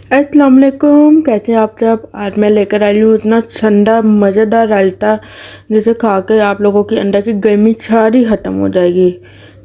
अस्सलाम वालेकुम, कैसे हैं आप सब। आज मैं लेकर आई हूँ इतना ठंडा मज़ेदार रायता जिसे खा के आप लोगों के अंदर की गर्मी सारी ख़त्म हो जाएगी।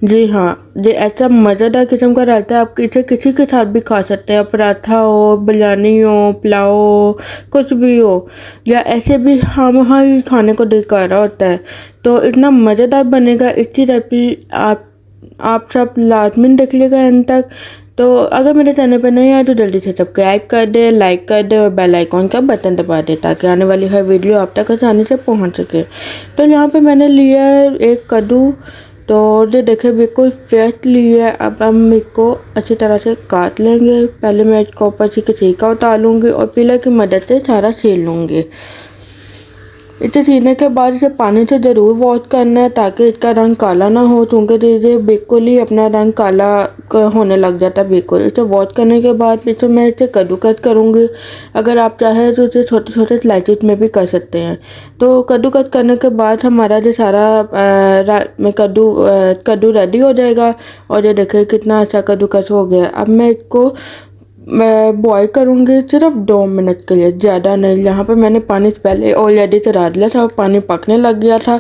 जी हाँ, ये ऐसा मज़ेदार किस्म का रायता है, आप इसे किसी के साथ भी खा सकते हैं। पराठा हो, बिरयानी हो, पुलाव हो, कुछ भी हो, या ऐसे भी हम हर खाने को दिल कर रहा होता है तो इतना मज़ेदार बनेगा। इसकी रेसिपी आप सब लाजमी देख लीजिएगा एंड तक। तो अगर मेरे चैनल पर नहीं आए तो जल्दी से सब्सक्राइब कर दे, लाइक कर दे और बेल आइकॉन का बटन दबा दे ताकि आने वाली हर वीडियो आप तक आसानी से पहुंच सके। तो यहाँ पे मैंने लिया है एक कद्दू, तो ये देखे बिल्कुल फ्रेश लिया है। अब हम इसको अच्छी तरह से काट लेंगे। पहले मैं इसको ऊपर से छिलका उतार लूँगी और पीलर की मदद से सारा छील लूँगी। इसे छीलने के बाद इसे पानी से ज़रूर वॉश करना है ताकि इसका रंग काला ना हो, क्योंकि ये बिल्कुल ही अपना रंग काला होने लग जाता है बिल्कुल। इसे वॉश करने के बाद इसे मैं इसे कद्दूकस करूँगी। अगर आप चाहें तो इसे छोटे छोटे स्लाइसेस में भी कर सकते हैं। तो कद्दूकस करने के बाद हमारा जो सारा कद्दू रेडी हो जाएगा। और ये देखिए कितना अच्छा कद्दूकस हो गया। अब मैं इसको बॉईल करूँगी सिर्फ 2 मिनट के लिए, ज़्यादा नहीं। यहाँ पे मैंने पानी पहले ऑलरेडी चढ़ा दिया था और पानी पकने लग गया था,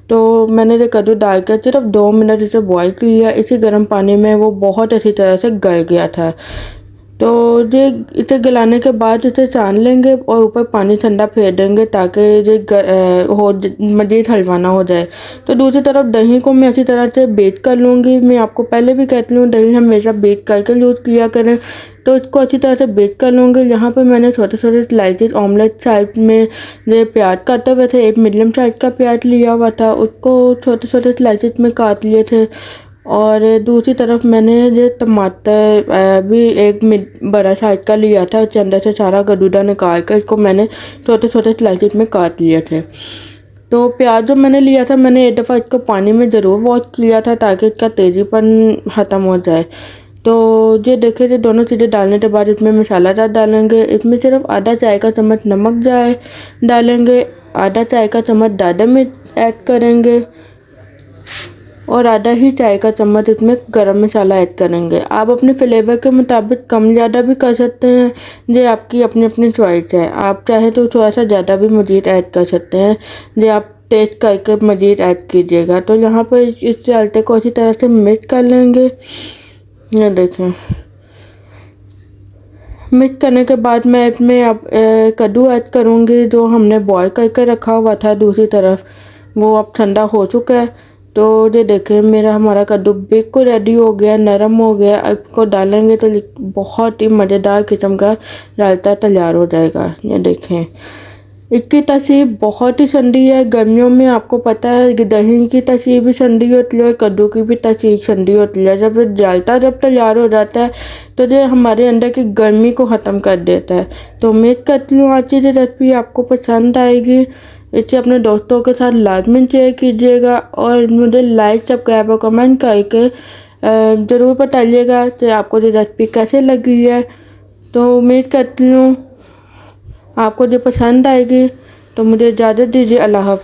तो मैंने ये कद्दू डाल कर सिर्फ 2 मिनट इसे बॉईल किया। इसी गर्म पानी में वो बहुत अच्छी तरह से गल गया था। तो ये इसे गलाने के बाद इसे छान लेंगे और ऊपर पानी ठंडा फेर देंगे ताकि ये मज़ीद हलवा ना हो जाए। तो दूसरी तरफ दही को मैं अच्छी तरह से बेक कर लूँगी। मैं आपको पहले भी कहती हूँ दही हमेशा बेक करके यूज़ किया करें। तो इसको अच्छी तरह से बेक कर लूँगी। यहाँ पे मैंने छोटे छोटे स्लाइसेस ऑमलेट साइज में ये प्याज काटे हुए थे। एक मीडियम साइज़ का प्याज लिया हुआ था, उसको छोटे छोटे स्लाइसेस में काट लिए थे। और दूसरी तरफ मैंने ये टमाटर भी एक बड़ा साइज का लिया था, उसके अंदर से सारा गदूदा निकाल कर इसको मैंने छोटे छोटे स्लाइसेस में काट लिए थे। तो प्याज जो मैंने लिया था, मैंने एक दफ़ा इसको पानी में ज़रूर वॉश किया था ताकि इसका तेज़ीपन ख़त्म हो जाए। तो ये देखिए, ये दोनों चीज़ें डालने के बाद इसमें मसाला डालेंगे। इसमें सिर्फ आधा चाय का चम्मच नमक डालेंगे, आधा चाय का चम्मच दादा मिर्च ऐड करेंगे और आधा ही चाय का चम्मच इसमें गरम मसाला ऐड करेंगे। आप अपने फ्लेवर के मुताबिक कम ज़्यादा भी कर सकते हैं, ये आपकी अपनी अपनी चॉइस है। आप चाहें तो थोड़ा सा ज़्यादा भी मज़ीद ऐड कर सकते हैं, ये आप टेस्ट करके मज़ीद ऐड कीजिएगा। तो यहाँ पर इस डालते को अच्छी तरह से मिक्स कर लेंगे। ये देखें, मिक्स करने के बाद मैं इसमें अब कद्दू ऐड करूँगी जो हमने बॉईल करके रखा हुआ था। दूसरी तरफ वो अब ठंडा हो चुका है। तो ये देखें, हमारा कद्दू बिल्कुल रेडी हो गया, नरम हो गया। अब इसको डालेंगे तो बहुत ही मज़ेदार किस्म का रायता तैयार हो जाएगा। ये देखें, इसकी तसीर बहुत ही ठंडी है। गर्मियों में आपको पता है कि दही की तसीर भी ठंडी होती है, कद्दू की भी तसीर ठंडी होती है। जब जब तैयार हो जाता है तो ये हमारे अंदर की गर्मी को ख़त्म कर देता है। तो उम्मीद करती हूँ आज की ये रेसिपी आपको पसंद आएगी। इसे अपने दोस्तों के साथ लाजमी शेयर कीजिएगा और मुझे लाइक, सब्सक्राइब और कमेंट करके ज़रूर बताइएगा कि आपको ये रेसिपी कैसे लगी है। तो उम्मीद करती हूँ आपको जो पसंद आएगी। तो मुझे इजाज़त दीजिए। अल्लाह हाफ़िज़।